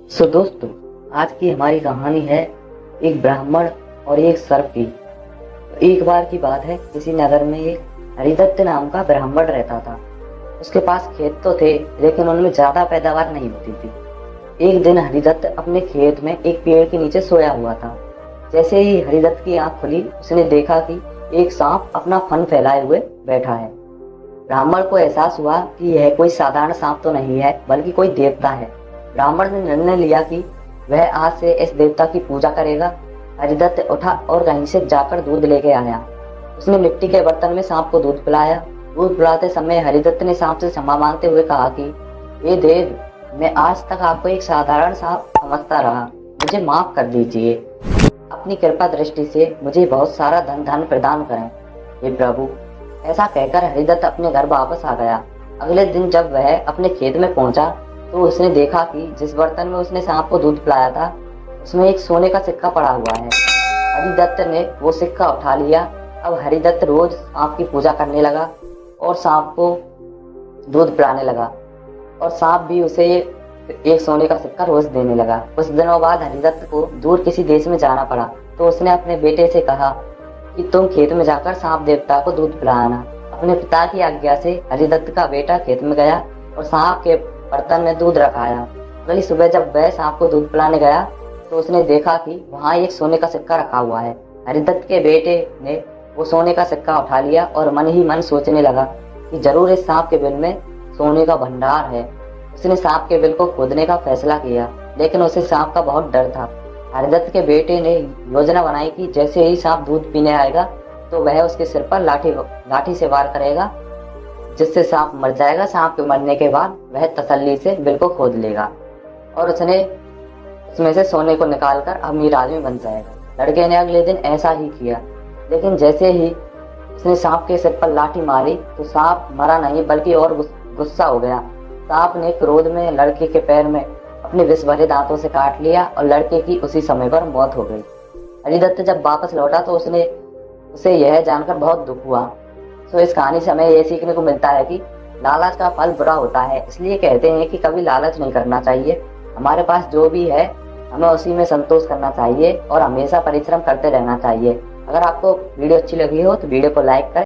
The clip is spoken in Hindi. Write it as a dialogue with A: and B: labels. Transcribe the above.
A: दोस्तों, आज की हमारी कहानी है एक ब्राह्मण और एक सर्प की। एक बार की बात है, किसी नगर में एक हरिदत्त नाम का ब्राह्मण रहता था। उसके पास खेत तो थे, लेकिन उनमें ज्यादा पैदावार नहीं होती थी। एक दिन हरिदत्त अपने खेत में एक पेड़ के नीचे सोया हुआ था। जैसे ही हरिदत्त की आंख खुली, उसने देखा कि एक सांप अपना फन फैलाए हुए बैठा है। ब्राह्मण को एहसास हुआ कि यह कोई साधारण सांप तो नहीं है, बल्कि कोई देवता है। ब्राह्मण ने निर्णय लिया कि वह आज से इस देवता की पूजा करेगा। हरिदत्त उठा और कहीं से जाकर दूध लेके आया। उसने मिट्टी के बर्तन में सांप को दूध पिलाया। दूध पिलाते समय हरिदत्त ने सांप से क्षमा मांगते हुए कहा कि हे देव, मैं आज तक आपको एक साधारण सांप समझता रहा, मुझे माफ कर दीजिए। अपनी कृपा दृष्टि से मुझे बहुत सारा धन प्रदान करें हे प्रभु। ऐसा कहकर हरिदत्त अपने घर वापस आ गया। अगले दिन जब वह अपने खेत में पहुंचा तो उसने देखा कि जिस बर्तन में उसने सांप को दूध पिलाया था, उसमें एक सोने का सिक्का पड़ा हुआ है। हरिदत्त ने वो सिक्का उठा लिया। अब हरिदत्त रोज सांप की पूजा करने लगा और सांप को दूध पिलाने लगा, और सांप भी उसे एक सोने का सिक्का रोज देने लगा। कुछ दिनों बाद हरिदत्त को दूर किसी देश में जाना पड़ा, तो उसने अपने बेटे से कहा कि तुम खेत में जाकर सांप देवता को दूध पिलाना। अपने पिता की आज्ञा से हरिदत्त का बेटा खेत में गया और सांप के बर्तन में दूध रखाया। अगली सुबह जब वह सांप को दूध पिलाने गया तो उसने देखा कि वहाँ एक सोने का सिक्का रखा हुआ है। हरिदत्त के बेटे ने वो सोने का सिक्का उठा लिया और मन ही मन सोचने लगा कि जरूर इस सांप के बिल में सोने का भंडार है। उसने सांप के बिल को खोदने का फैसला किया, लेकिन उसे सांप का बहुत डर था। हरिदत्त के बेटे ने योजना बनाई कि जैसे ही सांप दूध पीने आएगा तो वह उसके सिर पर लाठी से वार करेगा, जिससे सांप मर जाएगा। सांप के मरने के बाद वह तसल्ली से बिल को खोद लेगा और उसमें से सोने को निकालकर अमीर आदमी बन जाएगा। लड़के ने अगले दिन ऐसा ही किया, लेकिन जैसे ही उसने सांप के सिर पर लाठी मारी तो सांप मरा नहीं, बल्कि और गुस्सा हो गया। सांप ने क्रोध में लड़के के पैर में अपने विष भरे दांतों से काट लिया और लड़के की उसी समय पर मौत हो गई। हरिदत्त जब वापस लौटा तो उसे यह जानकर बहुत दुख हुआ। तो इस कहानी से हमें यह सीखने को मिलता है कि लालच का फल बुरा होता है। इसलिए कहते हैं कि कभी लालच नहीं करना चाहिए। हमारे पास जो भी है हमें उसी में संतोष करना चाहिए और हमेशा परिश्रम करते रहना चाहिए। अगर आपको वीडियो अच्छी लगी हो तो वीडियो को लाइक करें।